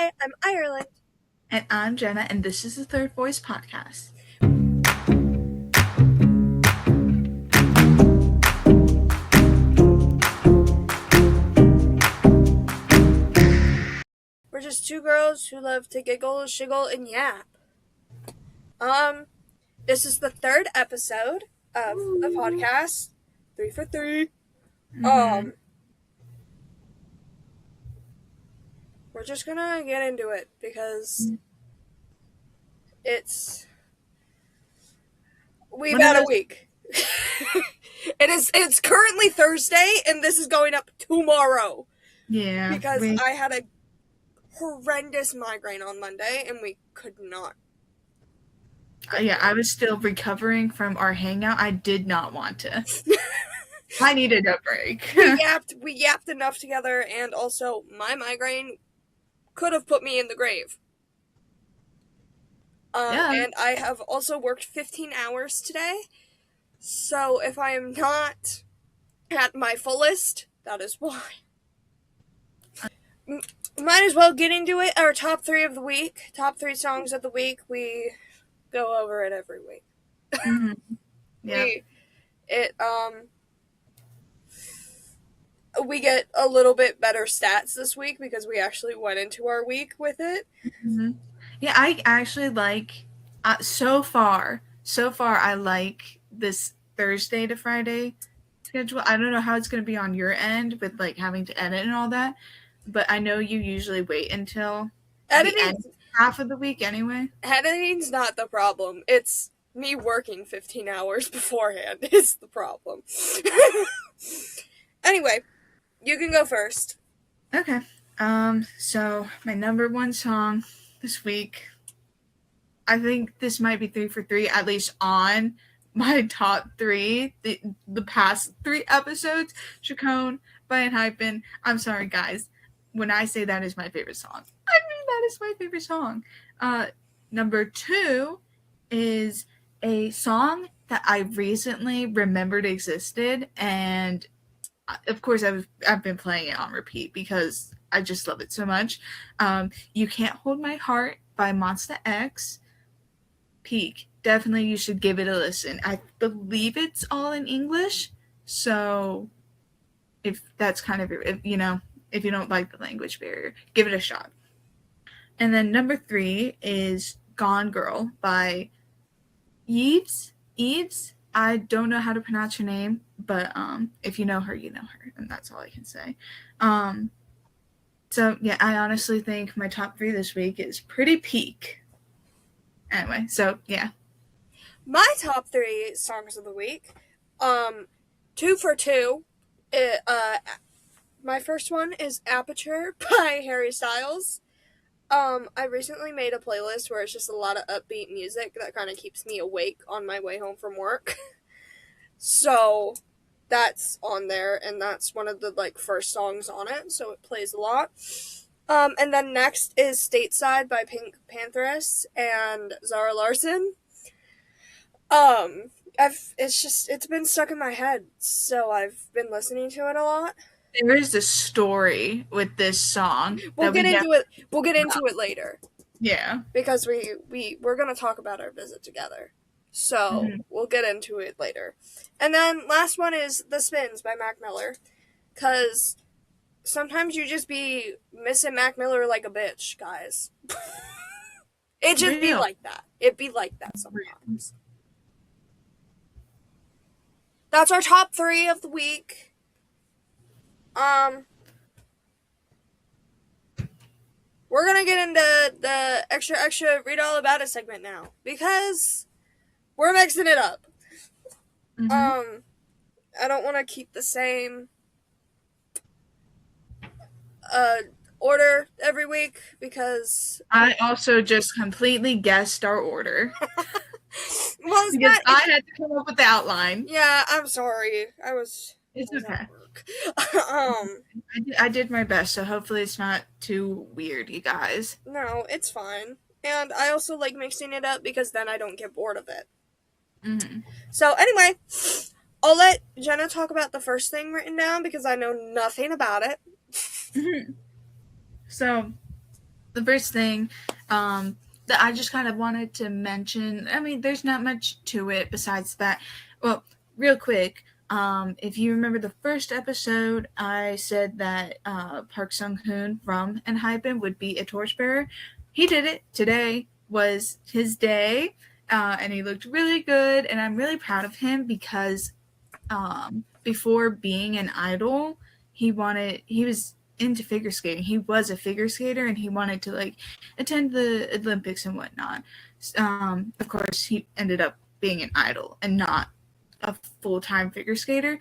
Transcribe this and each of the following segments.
Hi, I'm Ireland. And I'm Jennah, and this is the Third Voice Podcast. We're just two girls who love to giggle, shiggle, and yap. This is the third episode of the podcast. 3 for 3. We're just gonna get into it because we've had a week. It's currently Thursday, and this is going up tomorrow. Yeah. Because I had a horrendous migraine on Monday, and we could not. I was still recovering from our hangout. I did not want to. I needed a break. We yapped enough together, and also my migraine could have put me in the grave. And I have also worked 15 hours today, so if I am not at my fullest, that is why. Might as well get into it. Our top 3 of the week, top 3 songs of the week. We go over it every week. Yeah. We get a little bit better stats this week because we actually went into our week with it. Yeah, I actually like, so far, I like this Thursday to Friday schedule. I don't know how it's going to be on your end with, like, having to edit and all that, but I know you usually wait until the end half of the week anyway. Editing's not the problem. It's me working 15 hours beforehand is the problem. Anyway, you can go first. Okay. So my number one song this week, I think this might be 3 for 3, at least on my top 3, the past 3 episodes, Chacon by Enhypen. I'm sorry, guys. When I say that is my favorite song, I mean that is my favorite song. Number 2 is a song that I recently remembered existed, and of course I've been playing it on repeat because I just love it so much. You Can't Hold My Heart by Monsta X. Peak. Definitely you should give it a listen. I believe it's all in English, so if that's kind of, if you don't like the language barrier, give it a shot. And then number 3 is Gone Girl by Eves. I don't know how to pronounce her name, but if you know her, you know her, and that's all I can say. So yeah, I honestly think my top 3 this week is pretty peak. Anyway, so yeah. My top 3 songs of the week, 2 for 2. My first one is Aperture by Harry Styles. I recently made a playlist where it's just a lot of upbeat music that kind of keeps me awake on my way home from work. So that's on there, and that's one of the first songs on it, so it plays a lot. And then next is Stateside by Pink Pantheress and Zara Larsson. It's been stuck in my head, so I've been listening to it a lot. There is a story with this song. We'll get into it later. Yeah. Because we're gonna talk about our visit together. So we'll get into it later. And then last one is The Spins by Mac Miller. 'Cause sometimes you just be missing Mac Miller like a bitch, guys. It just be like that. It be like that sometimes. That's our top 3 of the week. We're gonna get into the extra read all about it segment now because we're mixing it up. I don't want to keep the same order every week because I also just completely guessed our order. Well, because I had to come up with the outline. Yeah, I'm sorry. It's okay. I did my best, so hopefully it's not too weird, you guys. No, it's fine. And I also like mixing it up because then I don't get bored of it. So anyway, I'll let Jennah talk about the first thing written down because I know nothing about it. So, the first thing that I just kind of wanted to mention, I mean, there's not much to it besides that. Well, real quick, if you remember the first episode, I said that Park Sung Hoon from Enhypen would be a torchbearer. He did it. Today was his day, and he looked really good, and I'm really proud of him because before being an idol, he was into figure skating. He was a figure skater, and he wanted to like attend the Olympics and whatnot. Of course, he ended up being an idol and not a full-time figure skater,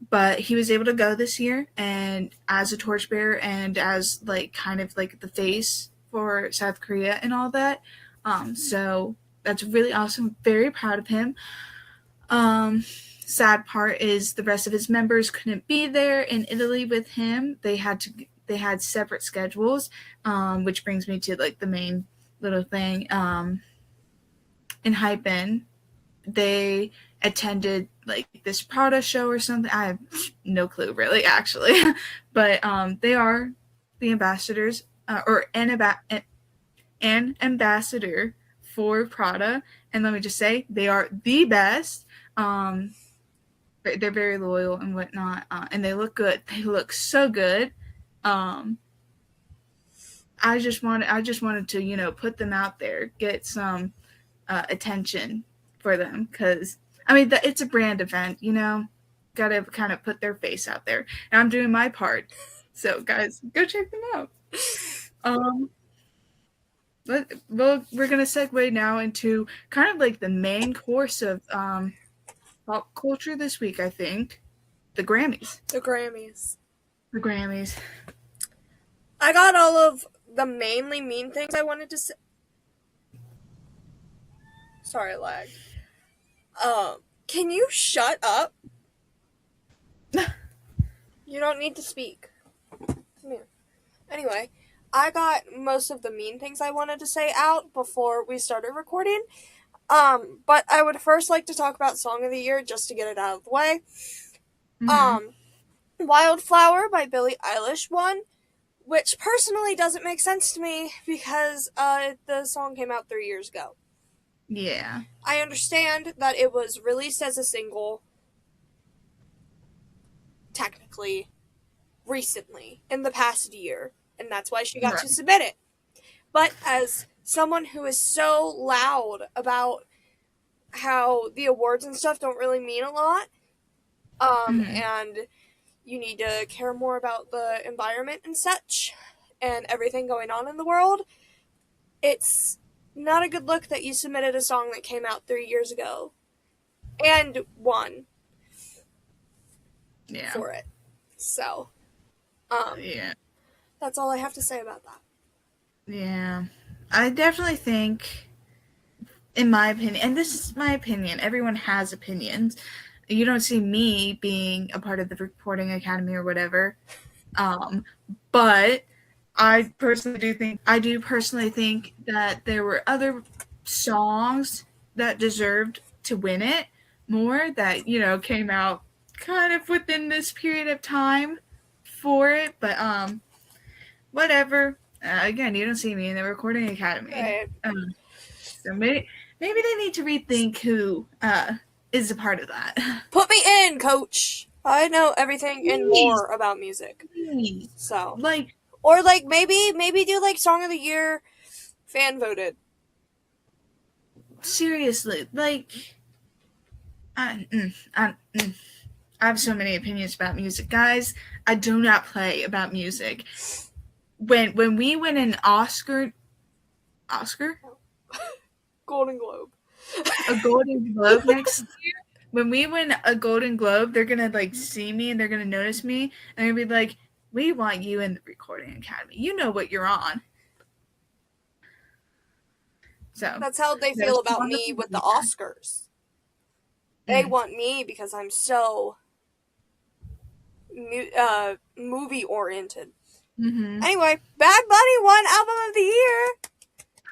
but he was able to go this year and as a torchbearer and as like kind of like the face for South Korea and all that. So that's really awesome. Very proud of him. Um, Sad part is the rest of his members couldn't be there in Italy with him. They had separate schedules, which brings me to like the main little thing. Enhypen, they attended like this Prada show or something. I have no clue really, actually, but they are the ambassadors or an ambassador for Prada, and let me just say they are the best. They're very loyal and whatnot, and they look good. They look so good. Um, I just wanted to put them out there, get some attention for them because I mean it's a brand event, got to kind of put their face out there, and I'm doing my part. So guys, go check them out. Um, we're gonna segue now into kind of like the main course of pop culture this week. I think the Grammys. The Grammys. The Grammys. I got all of the mainly mean things I wanted to say. Sorry, lag. Can you shut up? You don't need to speak. Come here. Anyway, I got most of the mean things I wanted to say out before we started recording. But I would first like to talk about Song of the Year just to get it out of the way. Mm-hmm. Wildflower by Billie Eilish won, which personally doesn't make sense to me because the song came out 3 years ago. Yeah. I understand that it was released as a single, technically, recently, in the past year, and that's why she got to submit it. But as someone who is so loud about how the awards and stuff don't really mean a lot, and you need to care more about the environment and such, and everything going on in the world, it's not a good look that you submitted a song that came out 3 years ago and won for it. So, that's all I have to say about that. Yeah. I definitely think, in my opinion, and this is my opinion, everyone has opinions. You don't see me being a part of the Recording Academy or whatever. But I do personally think that there were other songs that deserved to win it more that, came out kind of within this period of time for it. But whatever. Again, you don't see me in the Recording Academy. Right. So maybe they need to rethink who is a part of that. Put me in, coach. I know everything and more about music. So, or maybe do like Song of the Year fan voted. Seriously, I have so many opinions about music, guys. I do not play about music. When we win an Oscar, Golden Globe, a Golden Globe next year. When we win a Golden Globe, they're gonna see me and they're gonna notice me and they're gonna be like, "We want you in the Recording Academy. You know what you're on." So that's how they feel about me with the Oscars. They want me because I'm so movie oriented. Anyway, Bad Bunny won Album of the Year.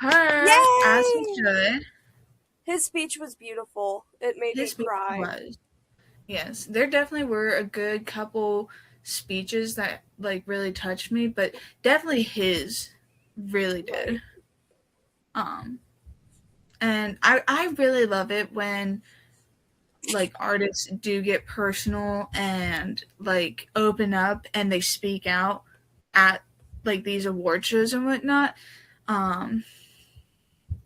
Her, yay! As he should. His speech was beautiful. It made me cry. Yes, there definitely were a good couple speeches that really touched me, but definitely his really Right. did. Um, and I really love it when like artists do get personal and like open up and they speak out at like these award shows and whatnot. Um,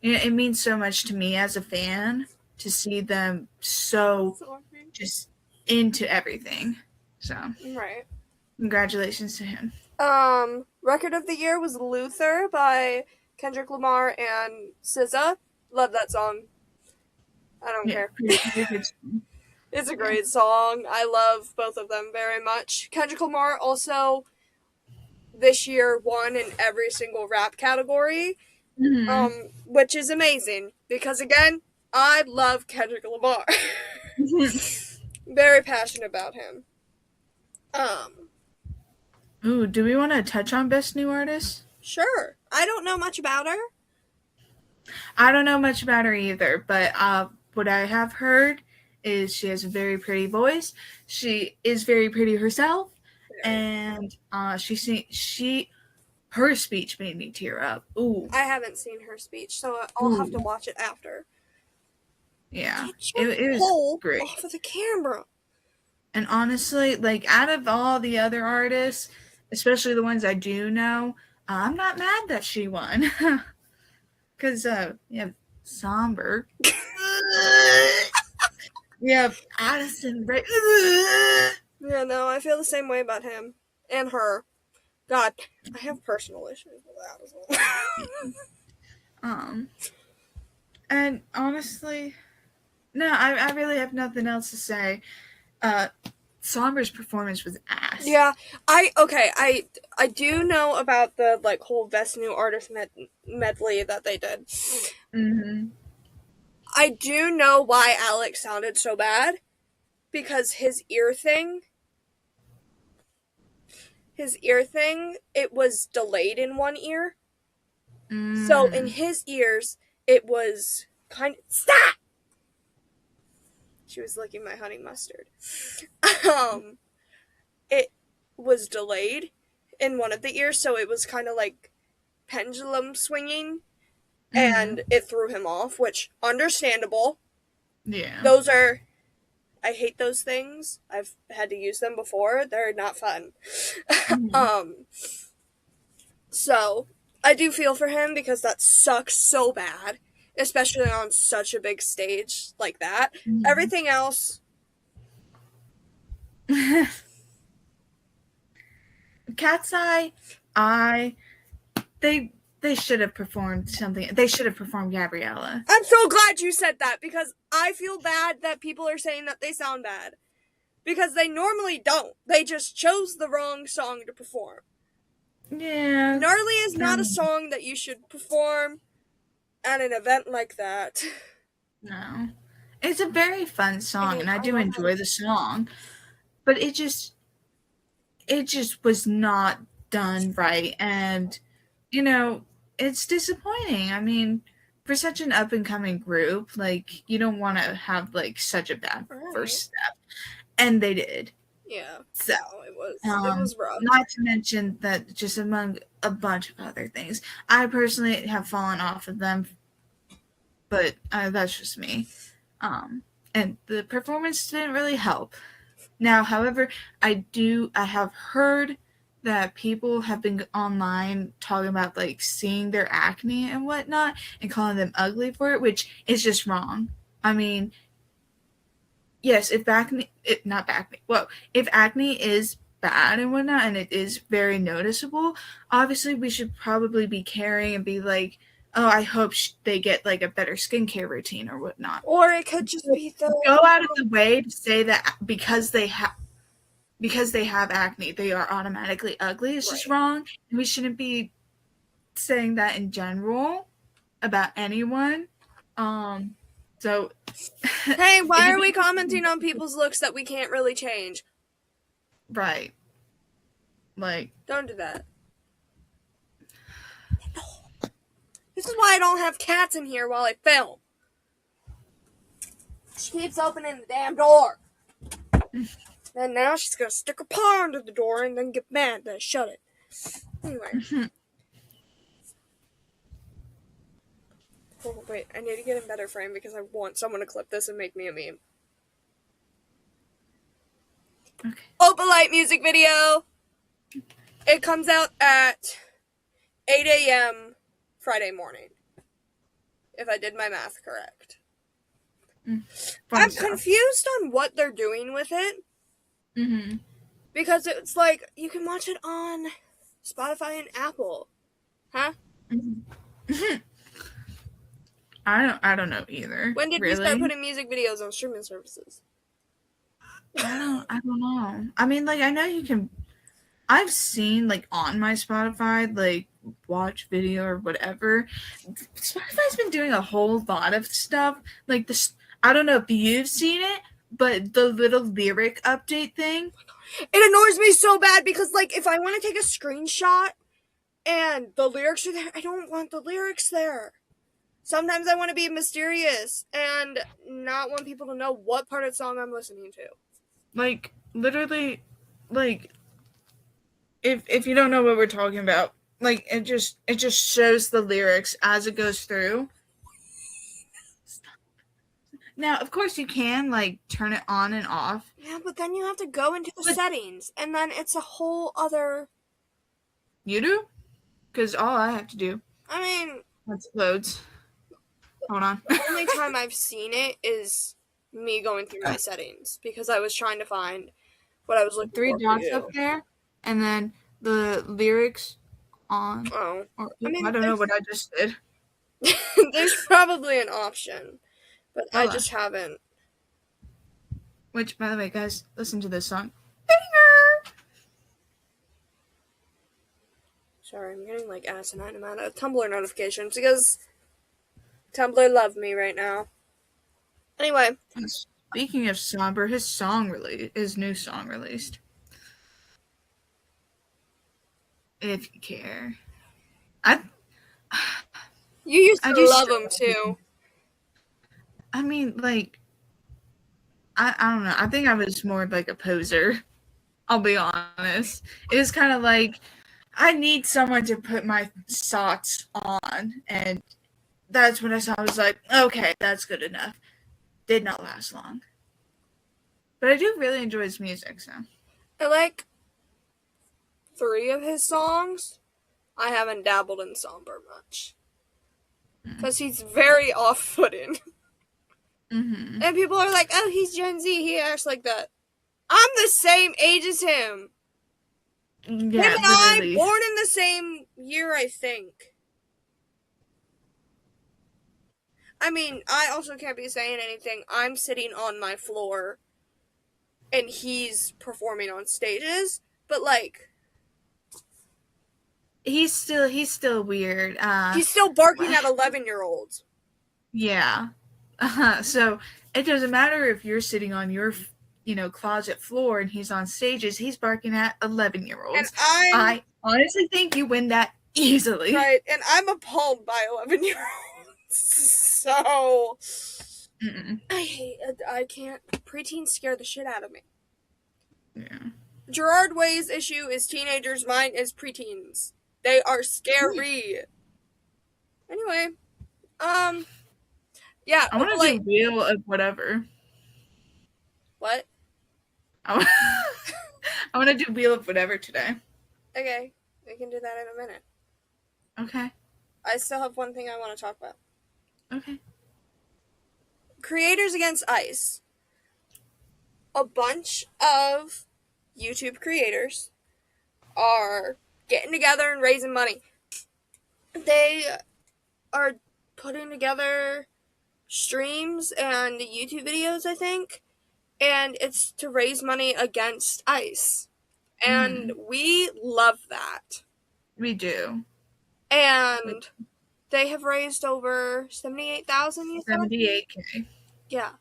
it means so much to me as a fan to see them so Sorry. just into everything. So Right. congratulations to him. Record of the year was Luther by Kendrick Lamar and SZA. Love that song. I don't Yeah, care. pretty good. It's a Yeah. great song. I love both of them very much. Kendrick Lamar also this year won in every single rap category, Mm-hmm. which is amazing because again, I love Kendrick Lamar. Very passionate about him. Um, Ooh, do we want to touch on best new artist? sure. I don't know much about her. I don't know much about her either, but what I have heard is she has a very pretty voice. She is very pretty herself, Very. and she her speech made me tear up. Ooh, I haven't seen her speech, so I'll have to ooh, watch it after. yeah, Get your it was pole great. off of the camera. And honestly, like out of all the other artists, especially the ones I do know, I'm not mad that she won. Because you have Somber, you have Addison Rae. Yeah, no, I feel the same way about him and her. God, I have personal issues with that as well. um, and honestly, no, I really have nothing else to say. Uh, Somber's performance was ass. Yeah, I do know about the like whole best new artist medley that they did. Mm-hmm. I do know why Alex sounded so bad because his ear thing, it was delayed in one ear. So in Mm. his ears, it was kind of stop. She was licking my honey mustard. Um, it was delayed in one of the ears, so it was kind of like pendulum swinging, Mm-hmm. and it threw him off, which understandable. Yeah. Those are I hate those things. I've had to use them before. They're not fun. Mm-hmm. um so I do feel for him because that sucks so bad, especially on such a big stage like that. Everything else, Mm-hmm. Cat's I they they should have performed something. They should have performed Gabriella. I'm so glad you said that because I feel bad that people are saying that they sound bad because they normally don't. They just chose the wrong song to perform. Yeah. Gnarly is not a Um, song that you should perform at an event like that. no. It's a very fun song and I I do love enjoy him. the song, but it just was not done right and it's disappointing. I mean, for such an up and coming group, like you don't want to have like such a bad Right. first step and they did. Yeah. So, No, it was rough. not to mention that just among a bunch of other things, I personally have fallen off of them, but that's just me. Um, and the performance didn't really help. Now, however, I have heard that people have been online talking about like seeing their acne and whatnot and calling them ugly for it, which is just wrong. I mean, yes, not acne, well, if acne is bad and whatnot and it is very noticeable, obviously we should probably be caring and be like, oh, I hope they get like a better skincare routine or whatnot. Or it could just be the Go out of the way to say that because they have acne, they are automatically ugly. It's just right. wrong. And we shouldn't be saying that in general about anyone. Um, so Hey, why if are we commenting on people's looks that we can't really change? right, like Don't do that. This is why I don't have cats in here while I film. She keeps opening the damn door. And now she's gonna stick her paw under the door and then get mad that I shut it. Anyway. Oh, wait, I need to get in better frame because I want someone to clip this and make me a meme. Okay. Opalite music video. It comes out at 8 a.m. Friday morning. If I did my math correct. I'm So. confused on what they're doing with it. Mm-hmm. Because it's like, you can watch it on Spotify and Apple. Huh? Mm-hmm. I don't know either. When did we start Really? putting music videos on streaming services? I don't know. I mean, like, I know you can. I've seen, like, on my Spotify, like, watch video or whatever. Spotify's been doing a whole lot of stuff. Like, this, I don't know if you've seen it, but the little lyric update thing. It annoys me so bad because, like, if I want to take a screenshot and the lyrics are there, I don't want the lyrics there. Sometimes I want to be mysterious and not want people to know what part of the song I'm listening to. Like, literally, like, if you don't know what we're talking about, like, it just shows the lyrics as it goes through. Now, of course, you can, like, turn it on and off. Yeah, but then you have to go into the settings, and then it's a whole other... You do? Because all I have to do... I mean... Once it loads. Hold on. The only time I've seen it is me going through my settings, because I was trying to find what I was looking Three for. dots up there, and then the lyrics on... Oh. Or, I don't know what I just did. There's probably an option, but I just haven't. Which, by the way, guys, listen to this song. Sorry, I'm getting like asinine amount of Tumblr notifications because Tumblr love me right now. Anyway. Speaking of somber, his new song released. If you care. You used to love him too. I mean, like, I don't know. I think I was more like a poser. I'll be honest. It was kind of like, I need someone to put my socks on, and that's when I saw. I was like, okay, that's good enough. Did not last long, but I do really enjoy his music. So I like 3 of his songs. I haven't dabbled in somber much because he's very off-putting. Mm-hmm. And people are like, "Oh, he's Gen Z. He acts like that." I'm the same age as him. Yeah, him and I, born in the same year, I think. I mean, I also can't be saying anything. I'm sitting on my floor, and he's performing on stages. But like, he's still weird. He's still barking at 11-year-olds. Yeah. So it doesn't matter if you're sitting on your, closet floor and he's on stages. He's barking at 11-year-olds. And I honestly think you win that easily. Right, and I'm appalled by 11-year-olds. So I can't. Preteens scare the shit out of me. Yeah. Gerard Way's issue is teenagers. Mine is preteens. They are scary. Anyway, yeah. I want to do Wheel of Whatever. What? I want to do Wheel of Whatever today. Okay, we can do that in a minute. Okay. I still have one thing I want to talk about. Okay. Creators Against Ice. A bunch of YouTube creators are getting together and raising money. They are putting together streams and YouTube videos, I think, and it's to raise money against ICE. And we love that. We do. And they have raised over 78,000, you said? 78K. Yeah.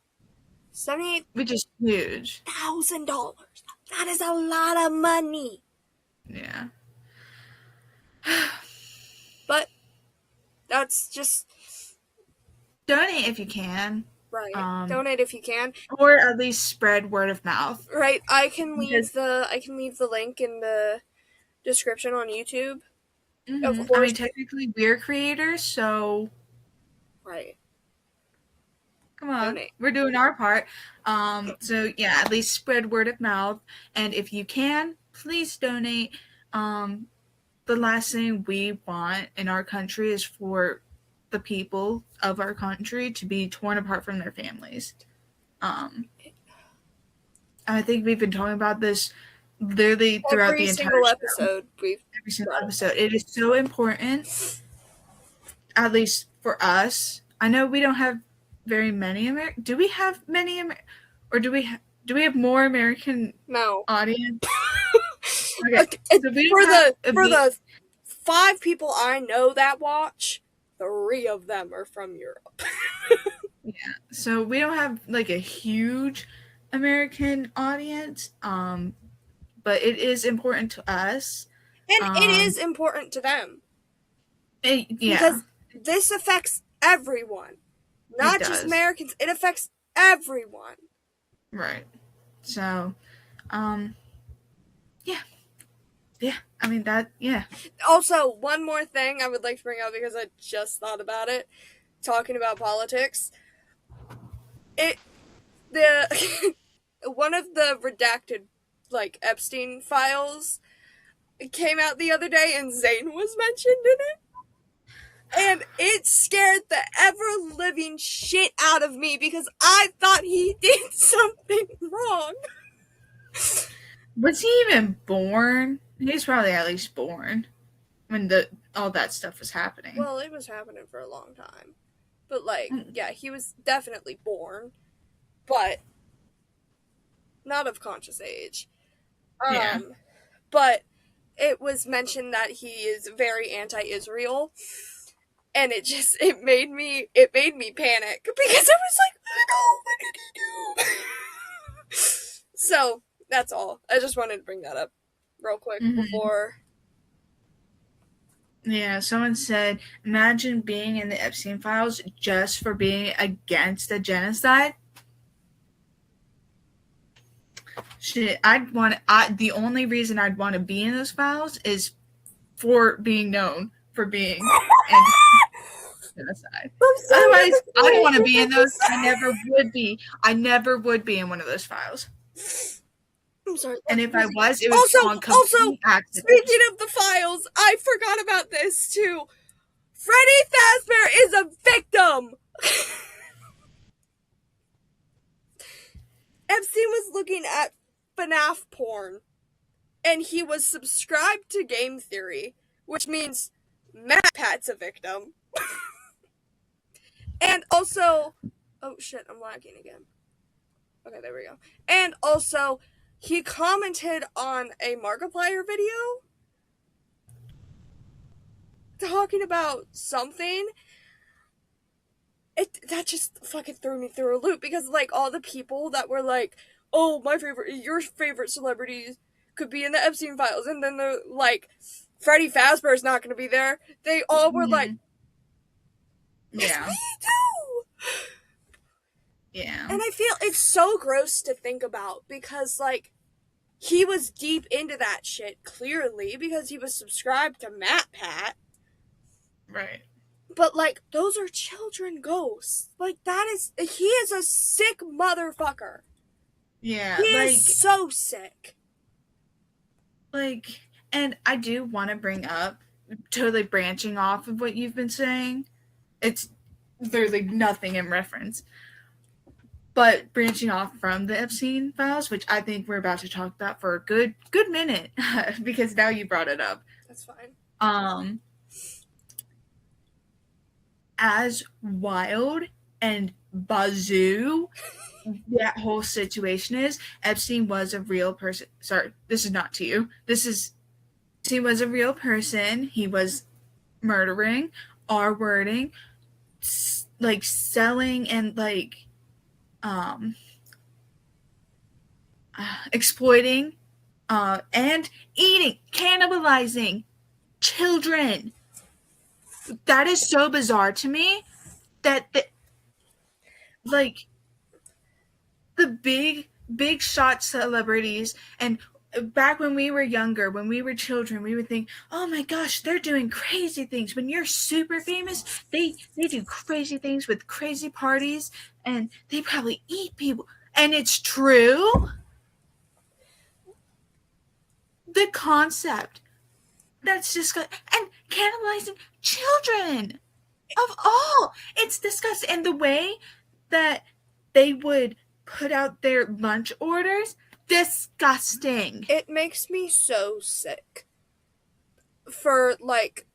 $78,000. Which is huge. That is a lot of money. Yeah. But that's just... Donate if you can. Right. Donate if you can. Or at least spread word of mouth. Right. I can leave the link in the description on YouTube. Mm-hmm. Of course. I mean, technically we're creators, so Right. Come on, Donate. we're doing our part. So yeah, at least spread word of mouth, and if you can, please donate. The last thing we want in our country is for the people of our country to be torn apart from their families. Um, I think we've been talking about this literally throughout Every the entire single show, episode we've every single brought it episode. It is so important, at least for us. I know we don't have very many American. Do we have many or do we have more American no. audience? Okay, so we For don't have the 5 people I know that watch, 3 of them are from Europe. yeah. So we don't have like a huge American audience. But it is important to us. And it Um, is important to them yeah, because this affects everyone, it not just does. Americans. It affects everyone. Right. So, um, yeah, yeah. I mean that. Yeah. Also, one more thing I would like to bring up because I just thought about it. Talking about politics, it the one of the redacted like Epstein files came out the other day, and Zayn was mentioned in it. And it scared the ever living shit out of me because I thought he did something wrong. Was he even born? He was probably at least born when the all that stuff was happening. Well, it was happening for a long time. But, like, Mm, yeah, he was definitely born, but not of conscious age. yeah. But it was mentioned that he is very anti-Israel, and it made me panic because I was like, oh, what did he do? So that's all. I just wanted to bring that up real quick Mm-hmm. before. Yeah. Someone said, imagine being in the Epstein files just for being against a genocide. Shit, I'd want. The only reason I'd want to be in those files is for being known for being anti-genocide. I'm sorry, Otherwise, that's I don't what want to be I in those. I never would be. I never would be in one of those files. I'm sorry. And if I was, it would Also, be on also, complete accident. speaking of the files, I forgot about this too. Freddy Fazbear is a victim. Epstein was looking at FNAF porn, and he was subscribed to Game Theory, which means Matt Pat's a victim. And also, oh shit, I'm lagging again. Okay, there we go. And also, he commented on a Markiplier video talking about something. That just fucking threw me through a loop because like all the people that were like, "Oh, your favorite celebrities could be in the Epstein files," and then they're like, "Freddy Fazbear's not going to be there." They all were like, Mm-hmm. "Yes, Yeah. we do." Yeah. And I feel it's so gross to think about because like he was deep into that shit clearly because he was subscribed to MatPat. Right. But like those are children ghosts. Like he is a sick motherfucker. Yeah. He is so sick. And I do want to bring up, totally branching off of what you've been saying. It's literally nothing in reference. But branching off from the Epstein files, which I think we're about to talk about for a good minute, because now you brought it up. That's fine. As wild and bazoo that whole situation is, Epstein was a real person. Sorry, this is not to you. He was a real person. He was murdering, R-wording, like selling and like exploiting and eating, cannibalizing children. That is so bizarre to me that like the big shot celebrities and back when we were younger, when we were children, we would think, "Oh my gosh, they're doing crazy things." When you're super famous, they do crazy things with crazy parties, and they probably eat people. And it's true. The concept that's disgusting, and cannibalizing children of all. It's disgusting, and the way that they would put out their lunch orders, disgusting. It makes me so sick. For like,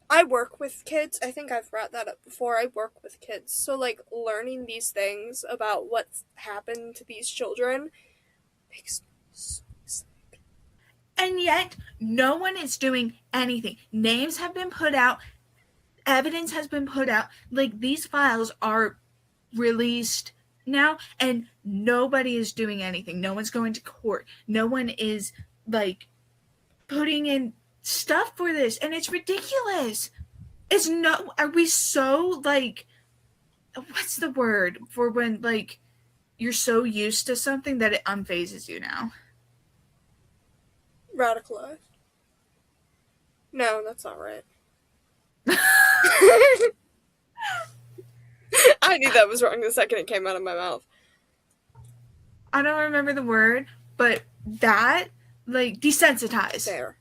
I work with kids. I think I've brought that up before. I work with kids. So, like, learning these things about what's happened to these children makes me so sick. And yet, no one is doing anything. Names have been put out, evidence has been put out. Like, these files are released now, and nobody is doing anything. No one's going to court. No one is, like, putting in stuff for this, and it's ridiculous. It's no, are we so, like, what's the word for when, like, you're so used to something that it unphases you now? Radicalized. No, that's not right. I knew that was wrong the second it came out of my mouth. I don't remember the word, but that, like, desensitized. There.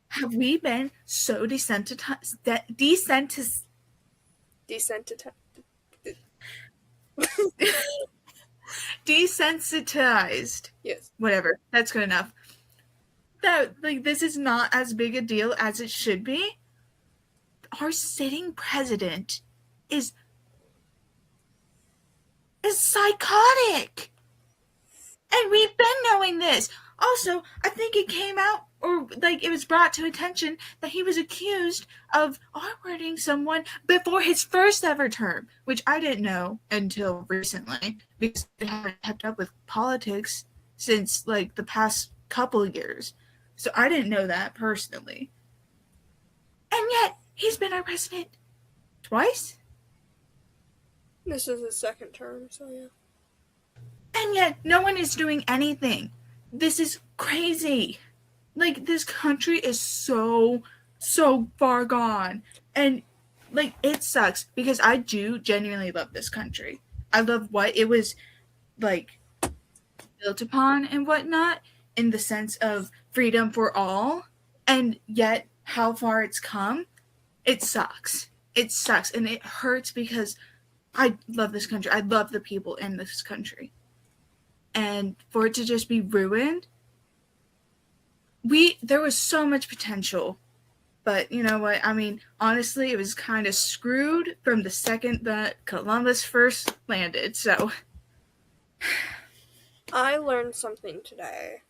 Have we been so desensitized? Desensitized. Desensitized. Yes. Whatever. That's good enough. That, like, this is not as big a deal as it should be. Our sitting president is psychotic. And we've been knowing this. Also, I think it came out, or like it was brought to attention, that he was accused of R-wording someone before his first ever term, which I didn't know until recently because they haven't kept up with politics since like the past couple of years. So I didn't know that personally. And yet, he's been our president twice. This is his second term, so yeah. And yet, no one is doing anything. This is crazy. Like, this country is so far gone. And, like, it sucks because I do genuinely love this country. I love what it was, like, built upon and whatnot, in the sense of freedom for all. And yet, how far it's come, it sucks. It sucks. And it hurts because I love this country. I love the people in this country. And for it to just be ruined, there was so much potential. But you know what? I mean, honestly, it was kind of screwed from the second that Columbus first landed. So I learned something today,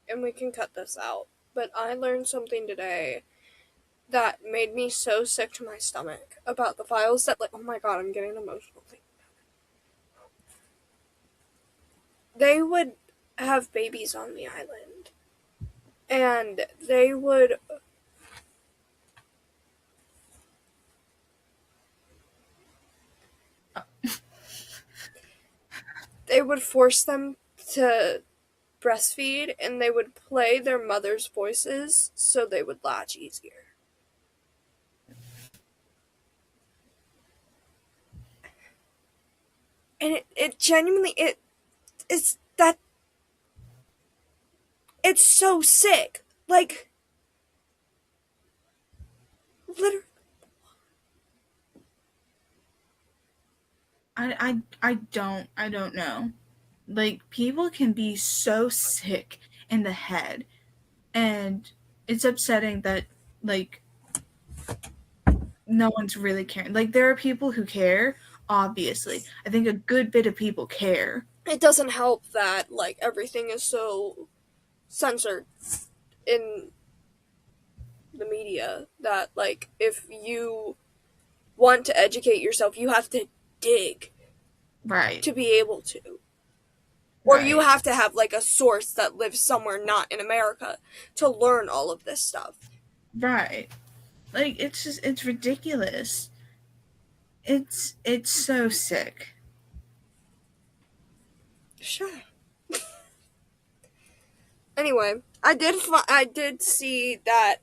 and we can cut this out, but I learned something today that made me so sick to my stomach about the files that, like, oh my god, I'm getting emotional thinking about it. They would have babies on the island, and they would force them to breastfeed, and they would play their mother's voices so they would latch easier. And it genuinely, it's that, it's so sick. Like, literally. I don't know. Like, people can be so sick in the head, and it's upsetting that, like, no one's really caring. Like, there are people who care, obviously. I think a good bit of people care. It doesn't help that, like, everything is so censored in the media that, like, if you want to educate yourself, you have to dig Right. to be able to. Or Right. you have to have, like, a source that lives somewhere not in America to learn all of this stuff. Right. Like, it's ridiculous. It's so sick. Sure. Anyway, I did see that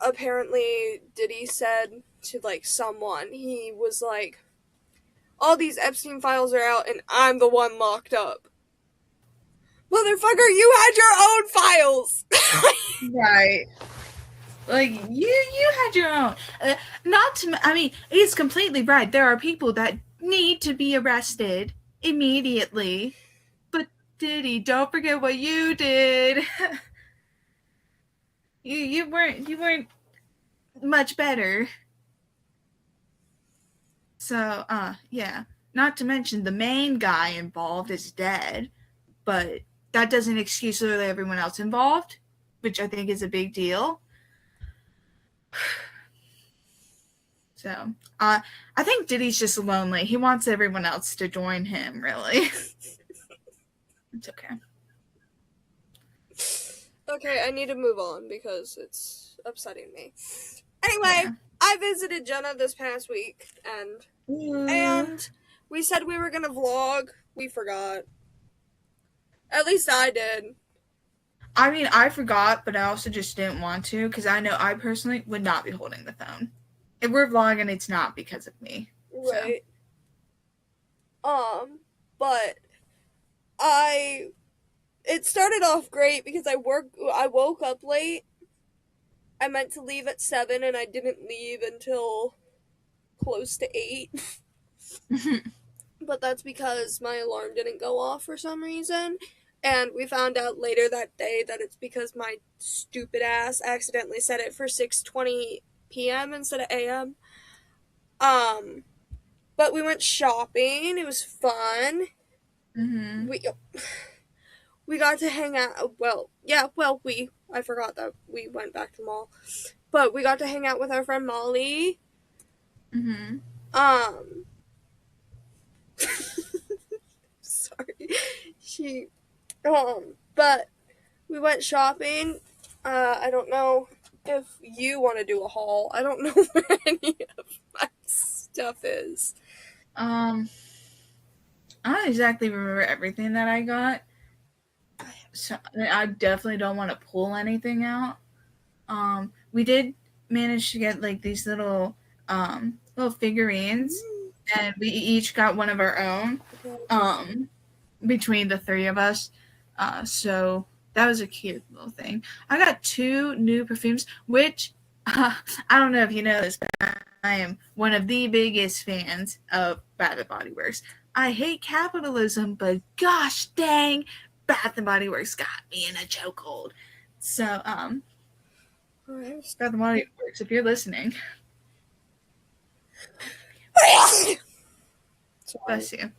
apparently Diddy said to like someone, he was like, all these Epstein files are out and I'm the one locked up. Motherfucker, you had your own files. Right. Like you had your own. Not to. I mean, he's completely right. There are people that need to be arrested immediately. But Diddy, don't forget what you did. you weren't much better. So yeah. Not to mention the main guy involved is dead, but that doesn't excuse literally everyone else involved, which I think is a big deal. So, I think Diddy's just lonely. He wants everyone else to join him, really. It's okay. Okay, I need to move on because it's upsetting me. Anyway, Yeah. I visited Jennah this past week, Ooh. and we said we were gonna vlog. We forgot. At least I did. I mean, I forgot, but I also just didn't want to because I know I personally would not be holding the phone. If we're vlogging, it's not because of me. So. Right. But I it started off great because I woke up late. I meant to leave at 7 and I didn't leave until close to 8. But that's because my alarm didn't go off for some reason. And we found out later that day that it's because my stupid ass accidentally set it for 6:20 p.m. instead of a.m. Um, but we went shopping. It was fun. Mm-hmm. We got to hang out. Well, yeah. Well, I forgot that we went back to the mall, but we got to hang out with our friend Molly. Mm-hmm. Um, sorry, she. But we went shopping. I don't know if you want to do a haul. I don't know where any of my stuff is. Um, I don't exactly remember everything that I got, so I definitely don't want to pull anything out. We did manage to get like these little figurines, and we each got one of our own. Um, between the three of us. So that was a cute little thing. I got two new perfumes, which I don't know if you know this, but I am one of the biggest fans of Bath and Body Works. I hate capitalism, but gosh dang, Bath and Body Works got me in a chokehold. So, Bath and Body Works, if you're listening, Sorry. bless you.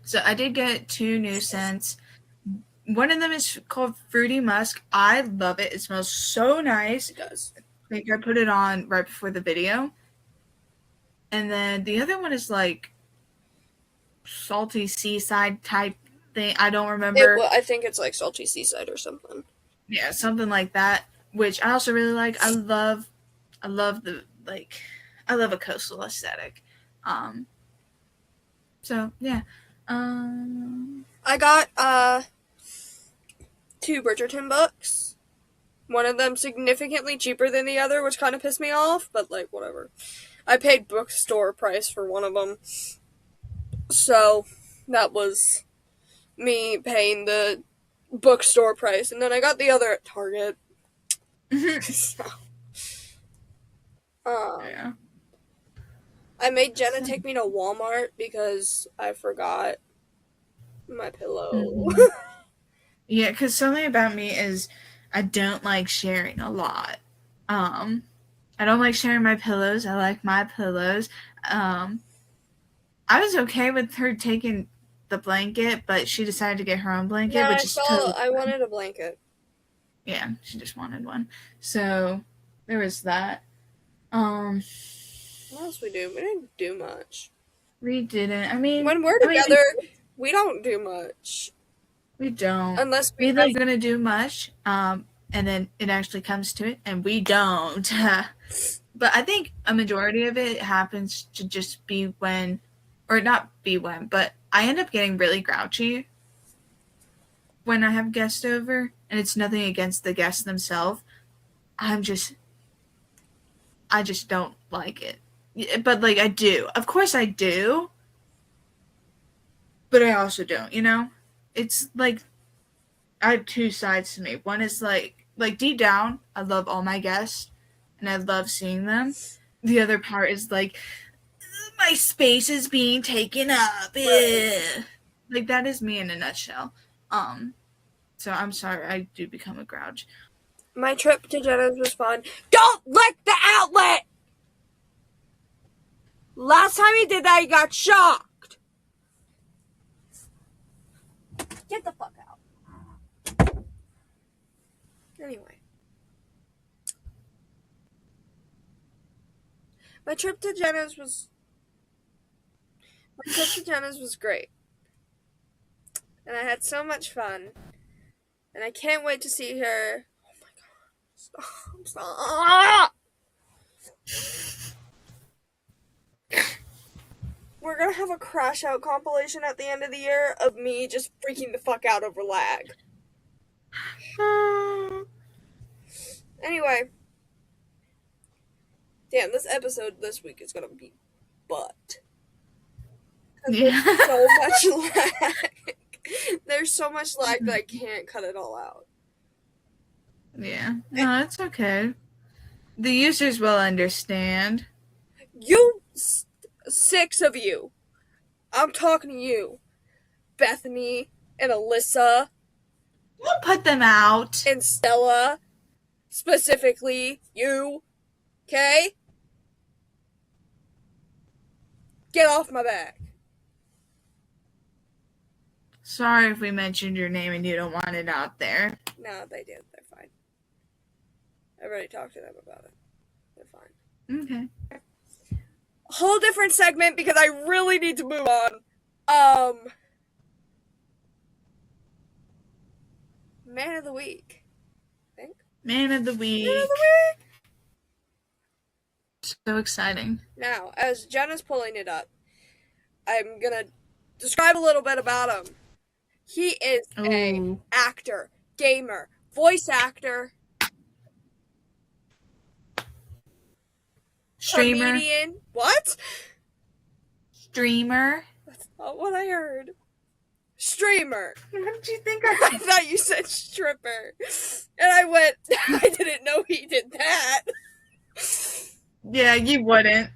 So I did get two new scents. One of them is called Fruity Musk. I love it. It smells so nice. It does. I think I put it on right before the video. And then the other one is like salty seaside type thing. I don't remember. I think it's like salty seaside or something. Yeah, something like that. Which I also really like. I love the like I love a coastal aesthetic. Um so yeah. I got two Bridgerton books. One of them significantly cheaper than the other, which kind of pissed me off, but like whatever. I paid bookstore price for one of them, so that was me paying the bookstore price, and then I got the other at Target. So, yeah. I made Jennah take me to Walmart because I forgot my pillow. Mhm. Yeah, because something about me is I don't like sharing a lot. Um, I don't like sharing my pillows. I like my pillows. Um, I was okay with her taking the blanket, but she decided to get her own No, blanket, which is totally I fine. wanted a blanket. Yeah, she just wanted one. So there was that. Um, What else we do? We didn't do much. we didn't. When we're I mean, together, we don't do much. we don't. Unless We we like gonna do much. And then it actually comes to it, and we don't. But I think a majority of it happens to just be when, or not be when, but I end up getting really grouchy when I have guests over, and it's nothing against the guests themselves, I just don't like it. But like I do. Of course I do. But I also don't, you know? It's like I have two sides to me. One is like deep down, I love all my guests and I love seeing them. The other part is like my space is being taken up. Ugh. Like that is me in a nutshell. So I'm sorry, I do become a grouch. My trip to Jennah's was fun. Don't lick the outlet! Last time he did that, he got shocked. Get the fuck out. Anyway. My trip to Jennah's was great. And I had so much fun. And I can't wait to see her. Oh my god. Stop. We're gonna have a crash out compilation at the end of the year of me just freaking the fuck out over lag. Anyway. Damn, this episode this week is gonna be butt. Yeah. There's so much lag. There's so much lag that I can't cut it all out. Yeah. No, it's okay. The users will understand. You 6 of you. I'm talking to you. Bethany and Alyssa. Don't put them out. And Stella. Specifically, you. Okay? Get off my back. Sorry if we mentioned your name and you don't want it out there. No, they did. They're fine. I already talked to them about it. They're fine. Okay. Whole different segment because I really need to move on. Man of the week. I think. Man of the week. Man of the week. So exciting. Now, as Jennah's pulling it up, I'm gonna describe a little bit about him. He is a actor, gamer, voice actor, streamer. Comedian. What? Streamer. That's not what I heard. Streamer. What did you think I thought you said stripper. And I went, I didn't know he did that. Yeah, you wouldn't.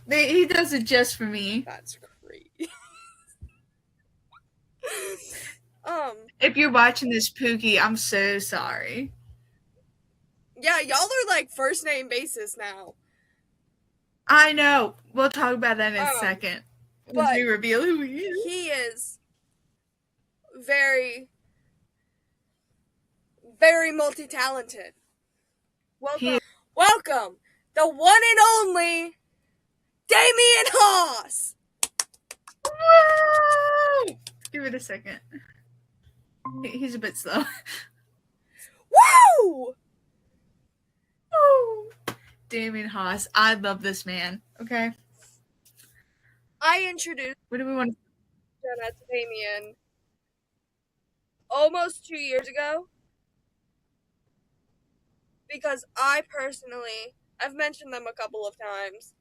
He does it just for me. That's great. If you're watching this, Pookie, I'm so sorry. Yeah, y'all are like first name basis now. I know. We'll talk about that in a second. Once we reveal who he is. He is very, very multi-talented. Welcome, the one and only Damien Haas. Woo! Give it a second. He's a bit slow. Woo! Woo! Damien Haas. I love this man. Okay. I introduced What do we want Jennah to Damien almost 2 years ago. Because I personally, I've mentioned them a couple of times,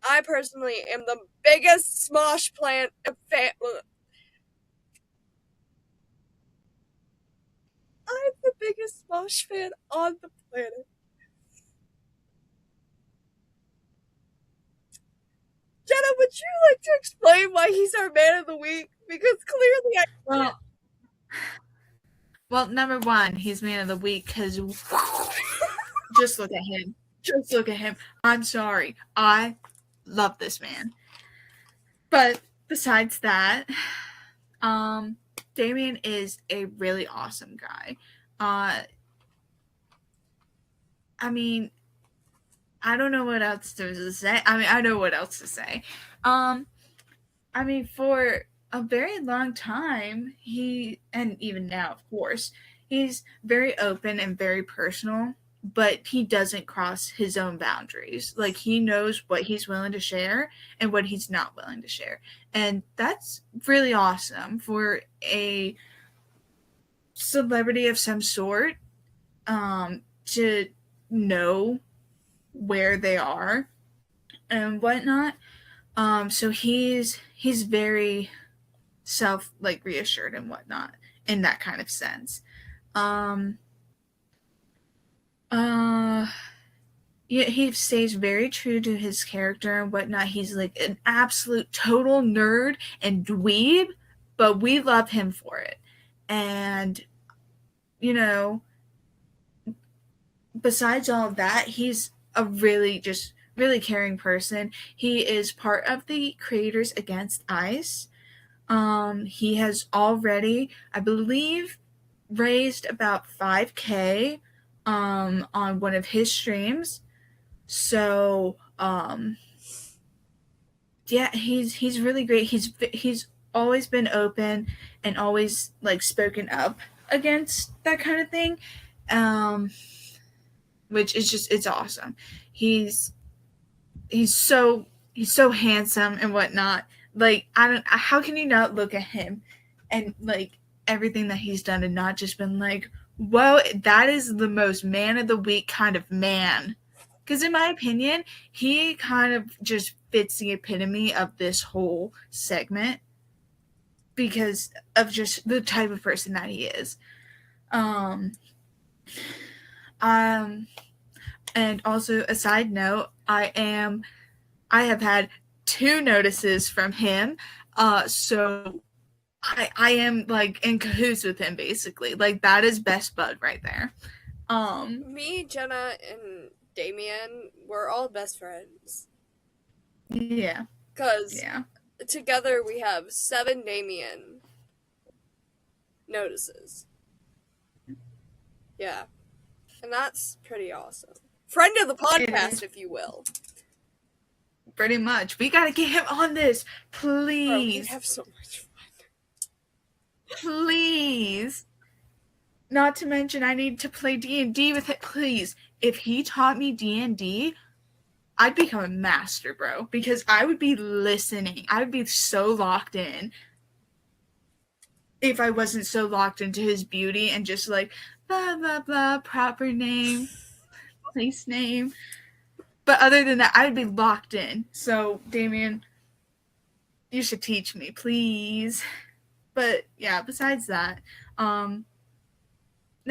I personally am the biggest Smosh fan. I'm the biggest Smosh fan on the planet. Jennah, would you like to explain why he's our man of the week? Because clearly I... Well, number one, he's man of the week because just look at him. Just look at him. I'm sorry. I love this man. But besides that, Damien is a really awesome guy. I mean, I don't know what else to say. I mean, I know what else to say. I mean, for a very long time, and even now, of course, he's very open and very personal, but he doesn't cross his own boundaries. Like, he knows what he's willing to share and what he's not willing to share. And that's really awesome for a celebrity of some sort, to know where they are and whatnot. So he's very self like reassured and whatnot in that kind of sense. Um, uh, yeah, he stays very true to his character and whatnot. He's like an absolute total nerd and dweeb, but we love him for it. And you know, besides all of that, he's a really just really caring person. He is part of the Creators Against Ice. He has already, I believe, raised about 5K on one of his streams. So, yeah, he's really great. He's always been open and always like spoken up against that kind of thing. Um, which is just it's awesome. He's he's so he's so handsome and whatnot. Like I don't how can you not look at him and like everything that he's done and not just been like, whoa, that is the most man of the week kind of man. Because in my opinion, he kind of just fits the epitome of this whole segment because of just the type of person that he is. Um, um, and also a side note, I have had 2 notices from him. So I am like in cahoots with him basically. Like that is best bud right there. Um Me, Jennah, and Damien, we're all best friends. yeah. Because Yeah. together we have 7 Damien notices. Yeah. And that's pretty awesome. Friend of the It podcast, is if you will. pretty much. We gotta get him on this. Bro, he'd Please. have so much fun. Please. Not to mention I need to play D&D with it. Please. If he taught me D&D, I'd become a master, bro. Because I would be listening. I would be so locked in if I wasn't so locked into his beauty and just like blah blah blah proper name, place name. But other than that, I'd be locked in. So, Damien, you should teach me, please. But yeah, besides that,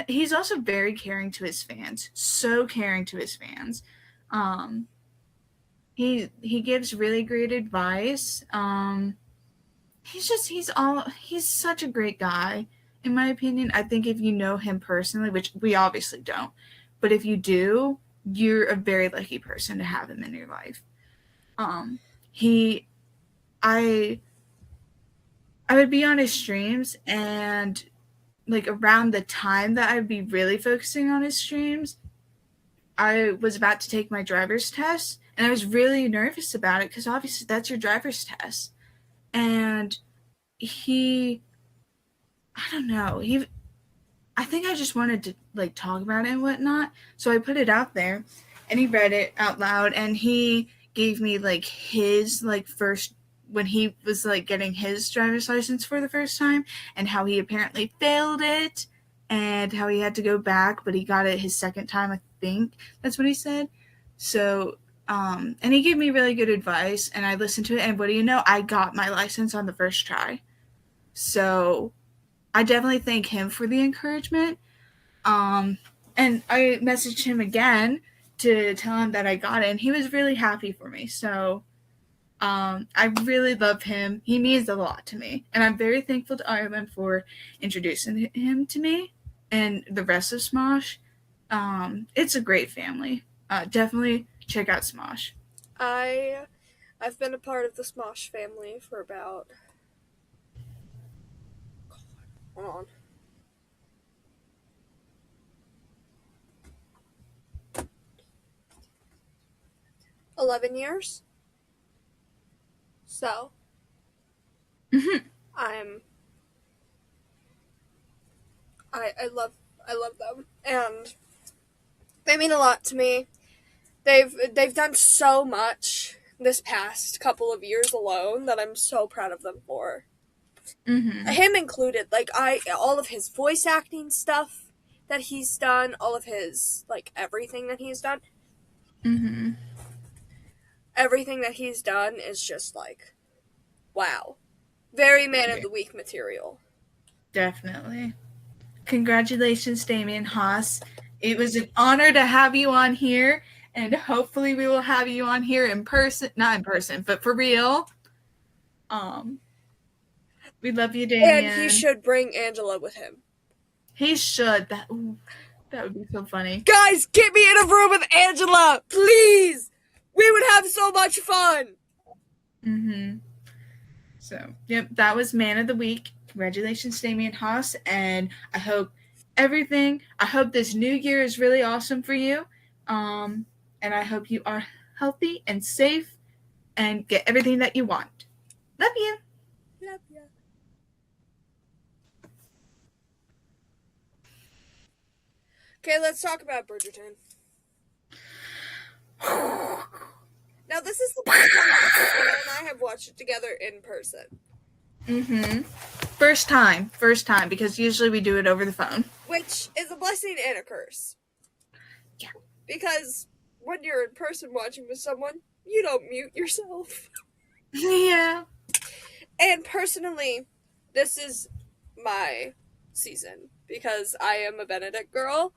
he's also very caring to his fans. So caring to his fans. Um, he gives really great advice. He's such a great guy. In my opinion, I think if you know him personally, which we obviously don't, but if you do, you're a very lucky person to have him in your life. Um, he, I, I would be on his streams and like around the time that I'd be really focusing on his streams, I was about to take my driver's test and I was really nervous about it because obviously that's your driver's test. And he, I don't know, I think I just wanted to like talk about it and whatnot. So I put it out there and he read it out loud and he gave me like his like first when he was like getting his driver's license for the first time and how he apparently failed it and how he had to go back, but he got it his second time, I think. That's what he said. So and he gave me really good advice and I listened to it and what do you know? I got my license on the first try. So I definitely thank him for the encouragement. Um, and I messaged him again to tell him that I got it, and he was really happy for me. So I really love him. He means a lot to me, and I'm very thankful to Ireland for introducing him to me and the rest of Smosh. It's a great family. Definitely check out Smosh. I've been a part of the Smosh family for about, hold on, 11 years. So I'm I love them and they mean a lot to me. They've done so much this past couple of years alone that I'm so proud of them for. Mm-hmm. Him included. Like all of his voice acting stuff that he's done, all of his like everything that he's done. Mm-hmm. Everything that he's done is just like wow. Very man of Yeah, the week material. definitely. Congratulations, Damien Haas. It was an honor to have you on here, and hopefully we will have you on here in person, not in person, but for real. Um, we love you, And he Damien. should bring Angela with him. He should. That would be so funny. Guys, get me in a room with Angela, please. We would have so much fun. Mm-hmm. So, yep, that was Man of the Week. Congratulations, Damien Haas, and I hope this new year is really awesome for you. And I hope you are healthy and safe and get everything that you want. Love you. Love ya. Okay, let's talk about Bridgerton. Now, this is the first time that Jennah and I have watched it together in person. Mm-hmm. First time, because usually we do it over the phone. Which is a blessing and a curse. Yeah. Because when you're in person watching with someone, you don't mute yourself. Yeah. And personally, this is my season because I am a Benedict girl.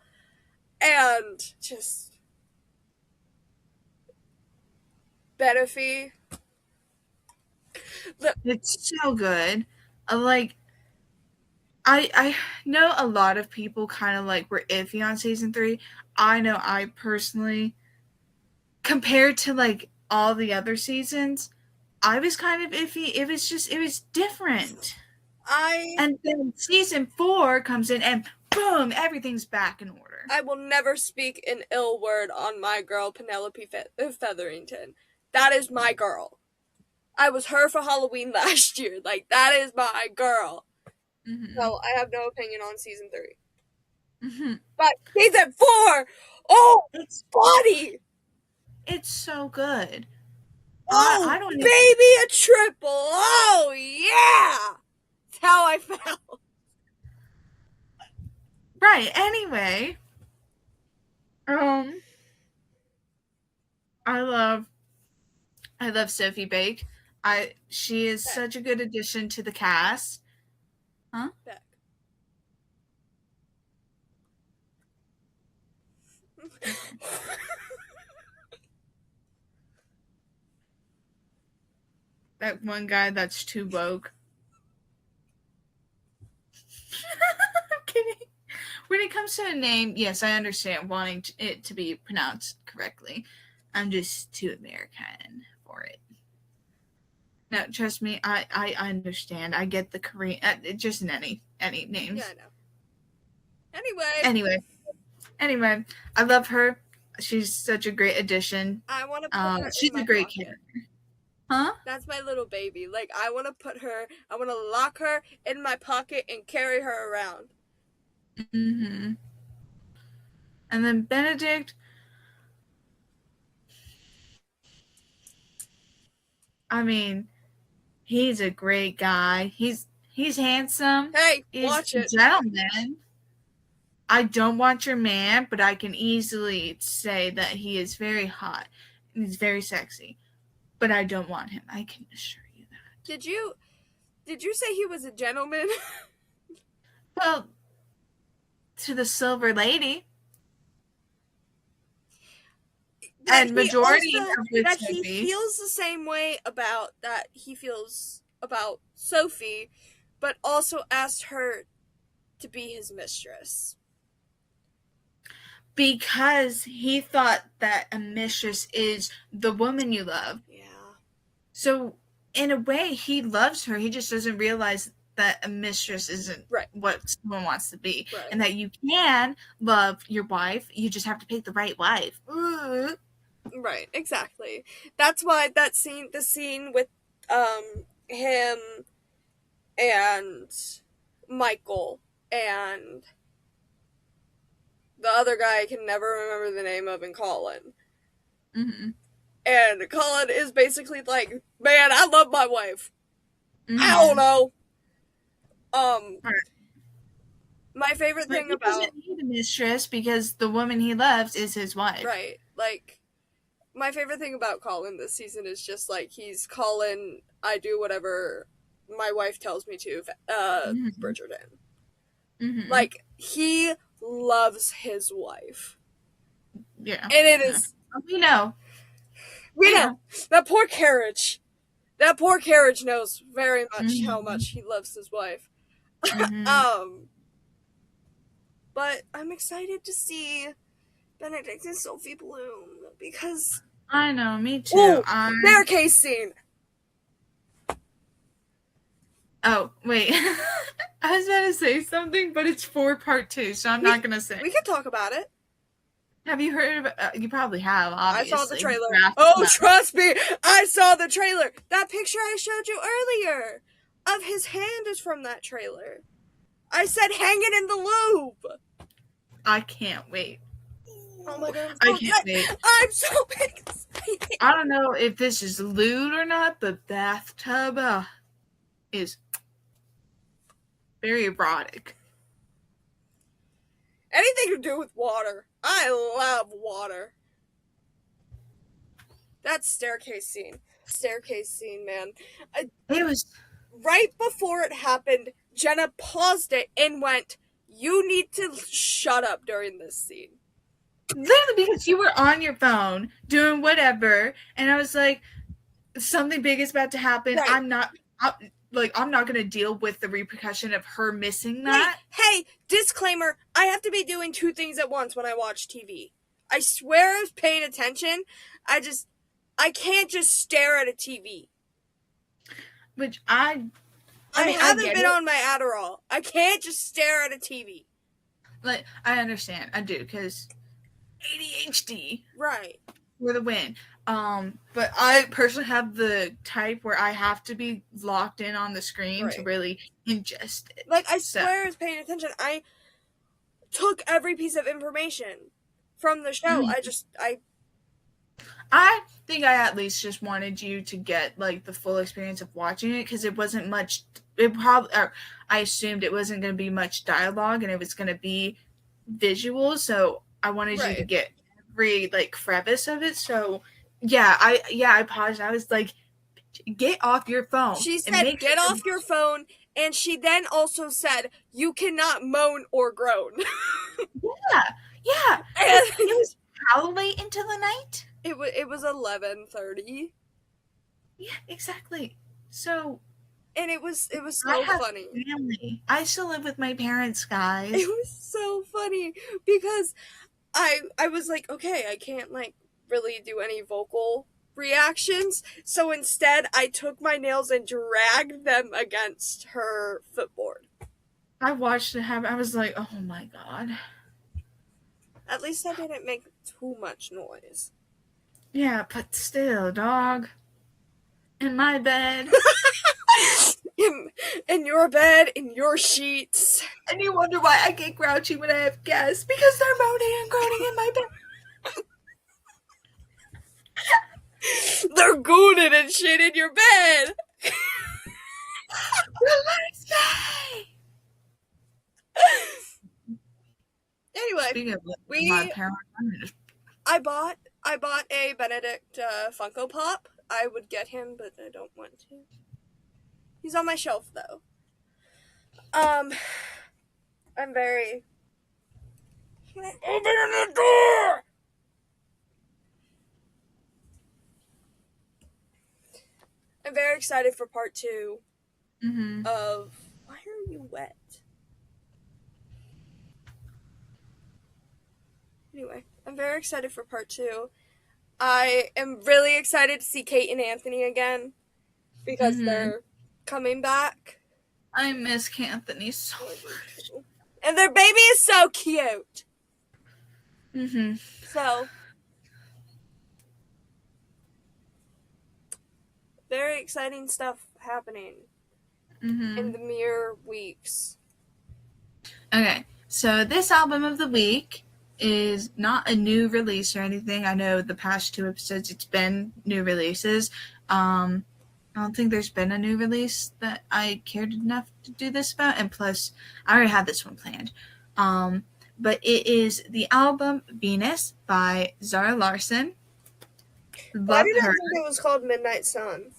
And just Benefy. It's so good. Like I know a lot of people kind of like were iffy on season 3. I know I personally, compared to like all the other seasons, I was kind of iffy. It was different. And then season 4 comes in and boom, everything's back in order. I will never speak an ill word on my girl Penelope Featherington. That is my girl. I was her for Halloween last year. Like, that is my girl. Mm-hmm. So I have no opinion on season 3. Mm-hmm. But season 4, oh, It's body. It's so good. Oh, I don't baby, a triple. Oh, yeah. That's how I felt. Right. Anyway, um, I love Sophie Bake. She is Beck. such a good addition to the cast. Huh? Beck. That one guy that's too woke. I'm kidding. When it comes to a name, yes, I understand wanting it to be pronounced correctly. I'm just too American for it. No, trust me, I understand. I get the Korean, just in any names. Yeah, I know. Anyway, I love her. She's such a great addition. I want to put her She's in my a great pocket. character. Huh? That's my little baby. Like, I want to lock her in my pocket and carry her around. Mm-hmm. And then Benedict, I mean, he's a great guy. He's handsome. Hey, He's watch a it. gentleman. I don't want your man, but I can easily say that he is very hot and he's very sexy. But I don't want him. I can assure you that. Did you say he was a gentleman? Well, to the Silver Lady. And majority of that would he feels the same way about that he feels about Sophie, but also asked her to be his mistress. Because he thought that a mistress is the woman you love. Yeah. So in a way, he loves her. He just doesn't realize that a mistress isn't what someone wants to be. Right. And that you can love your wife. You just have to pick the right wife. Ooh. Right, exactly. That's why the scene with him and Michael and the other guy I can never remember the name of, and Colin. Mm-hmm. And Colin is basically like, man, I love my wife. Mm-hmm. I don't know. Um, Right. my favorite But thing he about doesn't need a mistress because the woman he loves is his wife. right, like my favorite thing about Colin this season is just like he's Colin. I do whatever my wife tells me to. Mm-hmm. Bridgerton. Mm-hmm. Like he loves his wife, Yeah. and it Yeah. is We know. we We know know. that poor carriage. That poor carriage knows very much how Mm-hmm. much he loves his wife. Mm-hmm. Um, but I'm excited to see Benedict and Sophie Bloom because I know. Me too. oh, staircase scene. Oh, wait. I was about to say something, but it's for part two, so I'm We not gonna say. we could talk about it. Have you heard of? You probably have, I saw the obviously. trailer. Draft Oh, Love. trust me, I saw the trailer. That picture I showed you earlier of his hand is from that trailer. I said hang it in the loop. I can't wait. Oh my god, I I'm so can't wait. excited. I'm so excited. I don't know if this is lewd or not, but bathtub is very erotic. Anything to do with water. I love water. That staircase scene, man. It was Right before it happened, Jennah paused it and went, "You need to shut up during this scene." literally because you were on your phone doing whatever, and I was like, something big is about to happen. Right. I'm not gonna deal with the repercussion of her missing Hey, that. hey, disclaimer, I have to be doing two things at once when I watch TV. I swear I was paying attention. I can't just stare at a TV. Which I mean, I haven't get been it. on my Adderall. I can't just stare at a TV. Like, I understand. I do, because ADHD Right. for the win. But I personally have the type where I have to be locked in on the screen to Right. really ingest it. Like, I So, swear I was paying attention. I took every piece of information from the show. mhm. I think I at least just wanted you to get like the full experience of watching it because it wasn't much. It probably, I assumed it wasn't going to be much dialogue and it was going to be visual. So I wanted you to Right. get every like crevice of it. So I paused. I was like, get off your phone She and said, make get sure. off your phone. And she then also said, you cannot moan or groan. Yeah. It was how late into the night? It was 11:30. Yeah, exactly. So And it was I so have funny. family. I still live with my parents, guys. It was so funny because I was like, okay, I can't like really do any vocal reactions. So instead I took my nails and dragged them against her footboard. I watched it happen. I was like, oh my god. At least I didn't make too much noise. Yeah, but still, dog. In my bed. In your bed, in your sheets. And you wonder why I get grouchy when I have guests because they're moaning and groaning in my bed. They're gooning and shit in your bed. Release me! Anyway, Speaking of we my parents, I'm just I bought a Benedict Funko Pop. I would get him, but I don't want to. He's on my shelf though. I'm very. Open the door. I'm very excited for part 2 of. Why are you wet? Anyway, I'm very excited for part 2. I am really excited to see Kate and Anthony again because they're coming back. I miss Anthony so much. And their baby is so cute. Mm-hmm. So, very exciting stuff happening in the mere weeks. Okay, so this album of the week is not a new release or anything. I know the past 2 episodes it's been new releases. I don't think there's been a new release that I cared enough to do this about, and plus, I already had this one planned. Um, but it is the album Venus by Zara Larsson. Why Love did I her. think it was called Midnight Sun?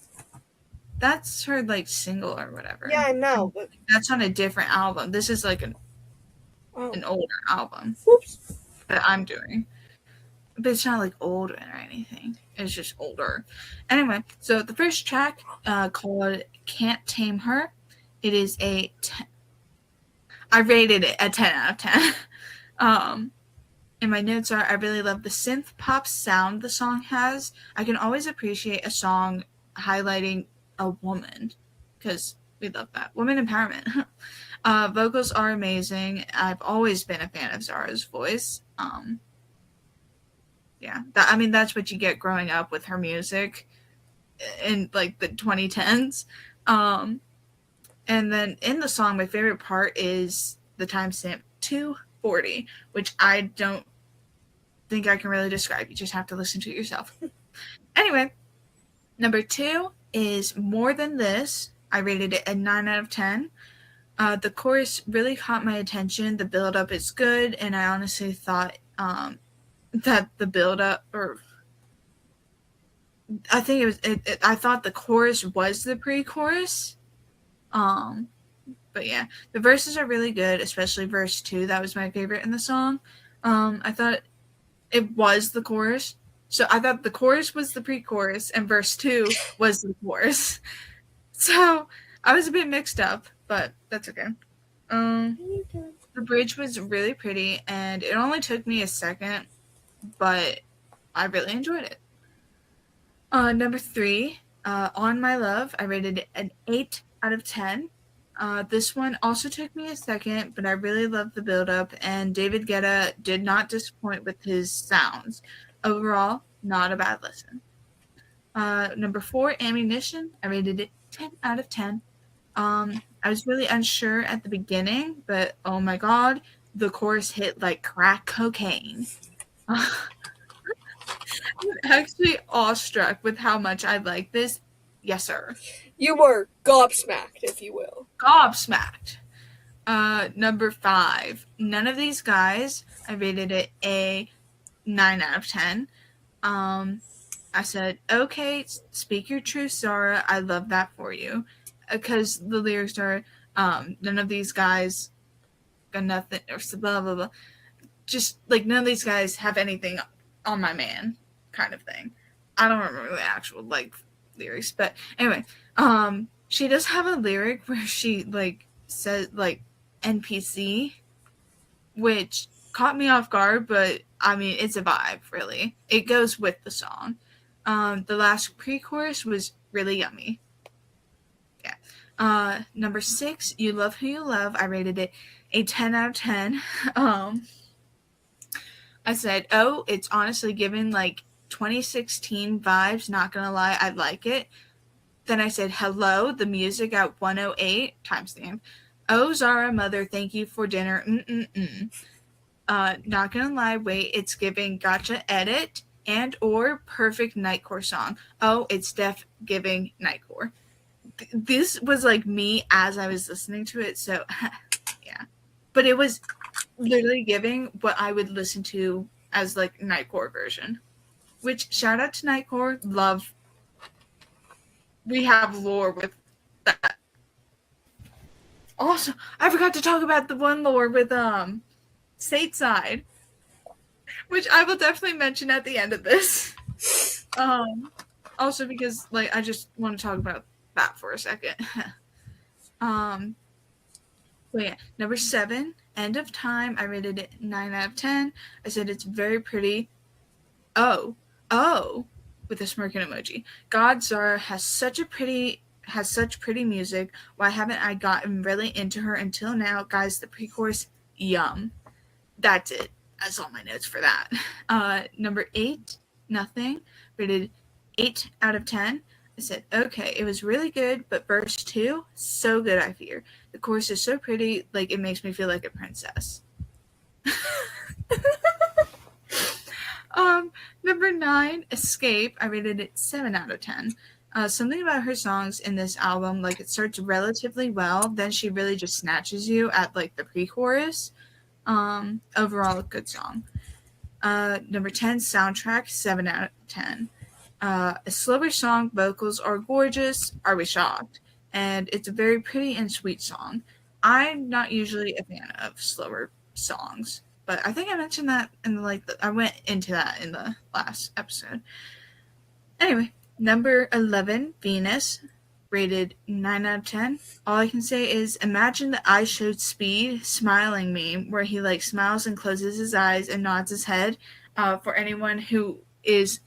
That's her like single or Yeah, whatever. I know, but That's on a different album. This is like oh, an older album whoops. that I'm doing. But it's not like old or anything. It's just older. Anyway, so the first track called Can't Tame Her. It is I rated it a 10 out of 10. um, and my notes are I really love the synth pop sound the song has. I can always appreciate a song highlighting a woman because we love that. Women empowerment. Vocals are amazing. I've always been a fan of Zara's voice. Yeah, I mean, that's what you get growing up with her music in like the 2010s. Um, and then in the song, my favorite part is the timestamp 2:40, which I don't think I can really describe. You just have to listen to it yourself. Anyway, number 2 is More Than This. I rated it a 9 out of 10. The chorus really caught my attention. The build up is good, and I honestly thought that the build up, or I think I thought the chorus was the pre-chorus. Um, but yeah, the verses are really good, especially verse 2. That was my favorite in the song. I thought it was the chorus. So I thought the chorus was the pre-chorus and verse 2 was the chorus. So I was a bit mixed up, but that's okay. The bridge was really pretty, and it only took me a second, but I really enjoyed it. Number 3, On My Love, I rated it an 8 out of 10. This one also took me a second, but I really loved the build-up, and David Guetta did not disappoint with his sounds. Overall, not a bad listen. Number 4, Ammunition, I rated it 10 out of 10. I was really unsure at the beginning, but oh my god, the chorus hit like crack cocaine. I'm actually awestruck with how much I like this. Yes, sir. You were gobsmacked, if you will. Gobsmacked. Number 5, None of These Guys. I rated it a 9 out of 10. I said, okay, speak your truth, Zara. I love that for you. Because the lyrics are, none of these guys got nothing, or blah, blah, blah. Just, like, none of these guys have anything on my man, kind of thing. I don't remember the actual, like, lyrics, but anyway, she does have a lyric where she, like, says, like, NPC, which caught me off guard, but, I mean, it's a vibe, really. It goes with the song. The last pre-chorus was really yummy. Yeah. Number 6, You Love Who You Love. I rated it a 10 out of 10. I said, oh, it's honestly given like 2016 vibes. Not gonna lie, I like it. Then I said, hello, the music at 108, timestamp. Oh, Zara, mother, thank you for dinner. Not gonna lie, wait, it's giving gotcha edit and or perfect Nightcore song. Oh, it's def giving Nightcore. This was like me as I was listening to it, so yeah. But it was literally giving what I would listen to as like Nightcore version. Which shout out to Nightcore, love. We have lore with that. Also, I forgot to talk about the one lore with Stateside, which I will definitely mention at the end of this. Also because like I just want to talk about that for a second. But yeah, number 7, End of Time. I rated it 9 out of 10. I said it's very pretty. Oh, with a smirking emoji. God, Zara has such pretty music. Why haven't I gotten really into her until now? Guys, the pre-chorus, yum. That's it. That's all my notes for that. Number 8, Nothing. Rated 8 out of 10. I said, okay, it was really good, but verse 2, so good, I fear. The chorus is so pretty, like it makes me feel like a princess. Number 9, Escape. I rated it 7 out of 10. Something about her songs in this album, like it starts relatively well, then she really just snatches you at like the pre-chorus. Overall, a good song. Number 10, soundtrack, 7 out of 10. A slower song, vocals are gorgeous. Are we shocked? And it's a very pretty and sweet song. I'm not usually a fan of slower songs, but I think I mentioned that in I went into that in the last episode. Anyway, number 11, Venus, rated 9 out of 10. All I can say is imagine the I Showed Speed smiling meme where he like smiles and closes his eyes and nods his head. For anyone who is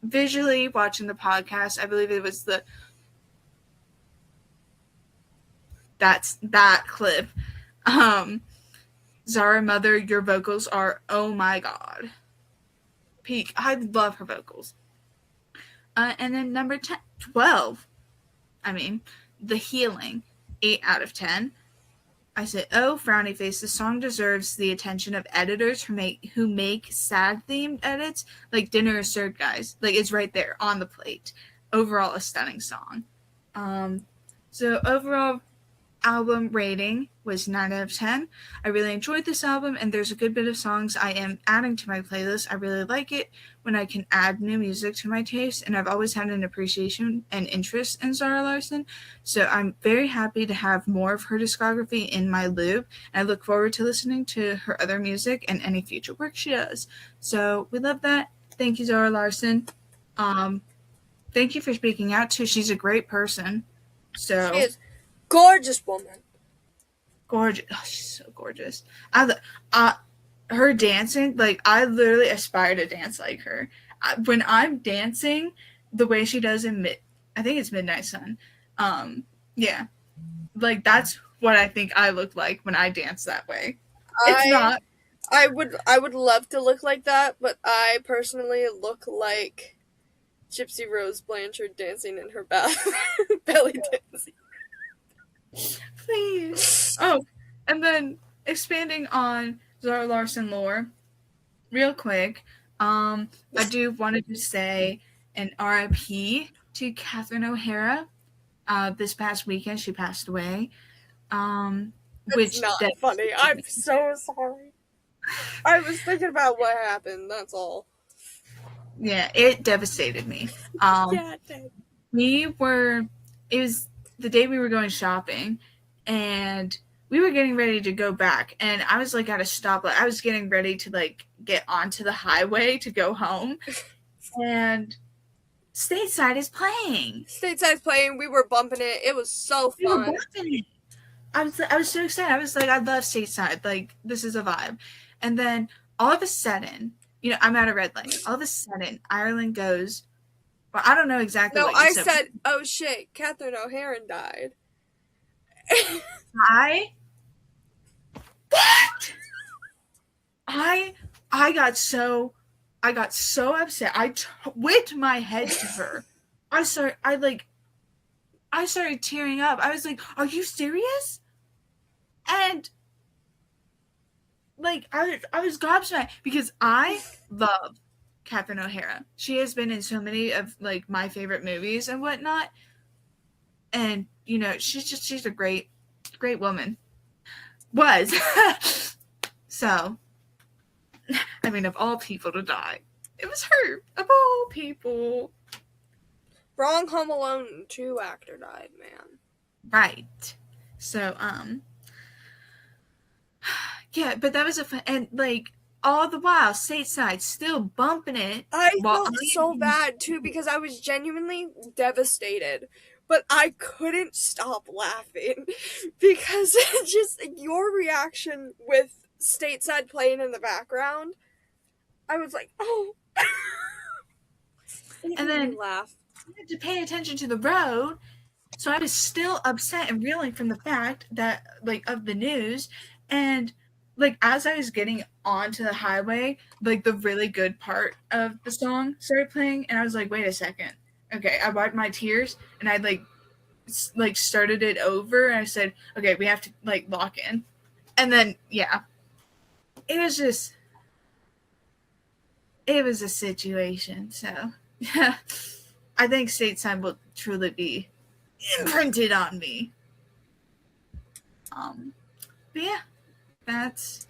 visually watching the podcast, I believe it was that's that clip. Zara Mother, your vocals are oh my god. Peak. I love her vocals. And then number 10, 12. I mean, The Healing, 8 out of 10. I said, oh, frowny face, the song deserves the attention of editors who make sad-themed edits, like Dinner is Served, guys. Like, it's right there on the plate. Overall, a stunning song. So overall, album rating was 9 out of 10. I really enjoyed this album, and there's a good bit of songs I am adding to my playlist. I really like it when I can add new music to my taste, and I've always had an appreciation and interest in Zara Larsson, so I'm very happy to have more of her discography in my loop, and I look forward to listening to her other music and any future work she does. So we love that. Thank you, Zara Larsson. Thank you for speaking out too. She's a great person. So She is gorgeous woman. Gorgeous. Oh, she's so gorgeous. Her dancing, like I literally aspire to dance like her. When I'm dancing, the way she does in I think it's Midnight Sun. Yeah, like that's what I think I look like when I dance that way. It's not. I would love to look like that, but I personally look like Gypsy Rose Blanchard dancing in her bath, belly dancing. Please. Oh, and then expanding on Zara Larsson lore, real quick, I do wanted to say an RIP to Catherine O'Hara. This past weekend, she passed away. It's not funny. I'm so sorry. I was thinking about what happened. That's all. Yeah, it devastated me. Yeah, it did. It was the day we were going shopping, and we were getting ready to go back, and I was like at a stoplight. I was getting ready to like get onto the highway to go home, and Stateside is playing. Stateside's playing. We were bumping it. It was so fun. We were bumping it. I was so excited. I was like, I love Stateside. Like, this is a vibe. And then all of a sudden, you know, I'm at a red light. All of a sudden, Ireland goes. Well, I don't know exactly. No, what you said, "Oh shit, Catherine O'Hara died." What? I got so upset. I whipped my head to her. I started tearing up. I was like, "Are you serious?" And like I was gobsmacked because I love Catherine O'Hara. She has been in so many of like my favorite movies and whatnot. And you know, she's a great woman. Was. So, I mean, of all people to die, it was her. Of all people. Wrong Home Alone 2 actor died, man. Right. So, yeah, but that was a fun, and like all the while, Stateside still bumping it. I felt so bad too because I was genuinely devastated, but I couldn't stop laughing because just your reaction with Stateside playing in the background, I was like, oh. And then laugh. I had to pay attention to the road. So I was still upset and reeling from the fact that, like, of the news. And, like, as I was getting onto the highway, like, the really good part of the song started playing. And I was like, wait a second. Okay, I wiped my tears. And I, like started it over. And I said, okay, we have to, like, lock in. And then, yeah. It was a situation. So, yeah. I think stateside will truly be imprinted on me. But yeah, that's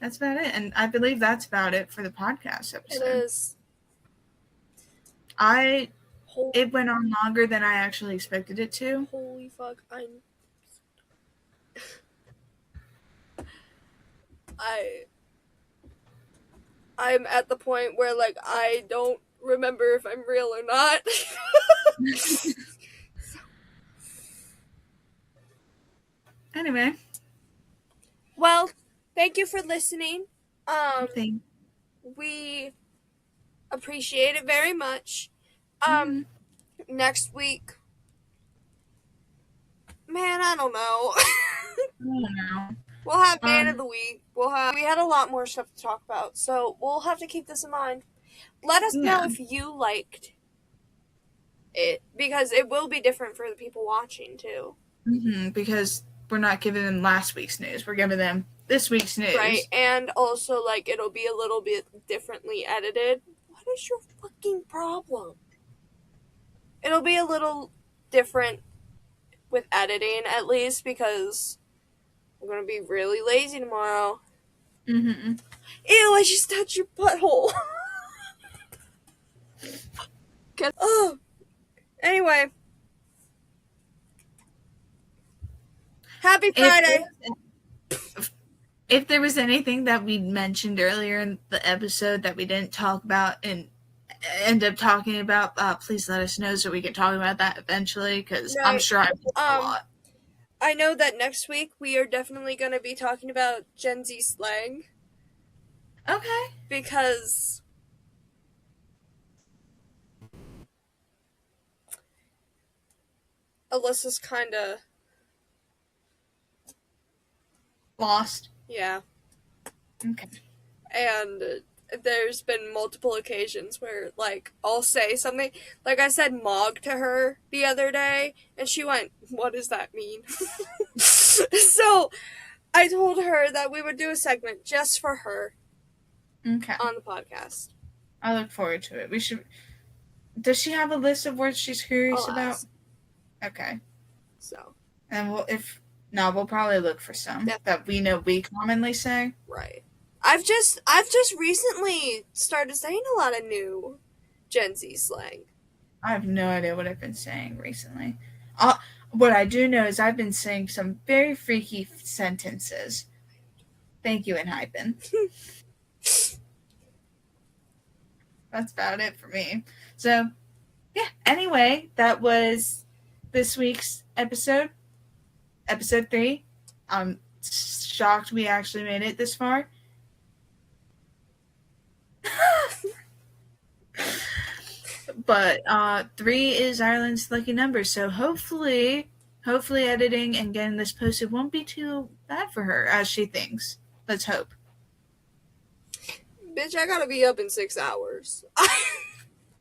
about it, and I believe that's about it for the podcast It episode. is. It went on longer than I actually expected it to. Holy fuck! I'm at the point where like I don't remember if I'm real or not. Anyway. Well, thank you for listening. Thing. We appreciate it very much. Next week, man, I don't know. We'll have Man of the Week. We had a lot more stuff to talk about, so we'll have to keep this in mind. Let us know if you liked it, because it will be different for the people watching too. Because we're not giving them last week's news, we're giving them this week's news. Right, and also like it'll be a little bit differently edited. What is your fucking problem? It'll be a little different with editing, at least, because I'm gonna be really lazy tomorrow. Ew, I just touched your butthole. Oh. Anyway. Happy Friday. If there was anything that we mentioned earlier in the episode that we didn't talk about and end up talking about, please let us know so we can talk about that eventually, because I'm sure I missed a lot. I know that next week we are definitely going to be talking about Gen Z slang. Okay. Because Alyssa's kind of lost. Yeah. Okay. And there's been multiple occasions where, like, I'll say something. Like, I said Mog to her the other day, and she went, "What does that mean?" So, I told her that we would do a segment just for her. Okay. On the podcast. I look forward to it. We should... Does she have a list of words she's curious about? Ask. Okay. So. And we'll probably look for some that we know we commonly say. Right. I've just recently started saying a lot of new Gen Z slang. I have no idea what I've been saying recently. What I do know is I've been saying some very freaky sentences. Thank you, Enhypen. That's about it for me. So, yeah. Anyway, that was this week's episode. Episode 3. I'm shocked we actually made it this far. But 3 is Ireland's lucky number, so hopefully editing and getting this posted won't be too bad for her as she thinks. Let's hope. Bitch, I gotta be up in 6 hours.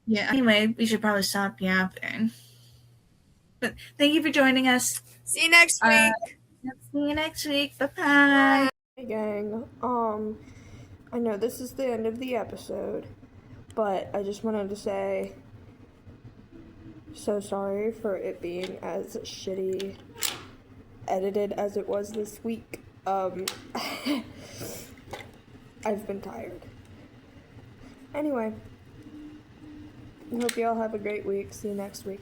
Yeah, anyway, we should probably stop yapping. But thank you for joining us. See you next week. See you next week. Bye-bye. Hey, gang. I know this is the end of the episode, but I just wanted to say so sorry for it being as shitty edited as it was this week. I've been tired. Anyway, I hope y'all have a great week. See you next week.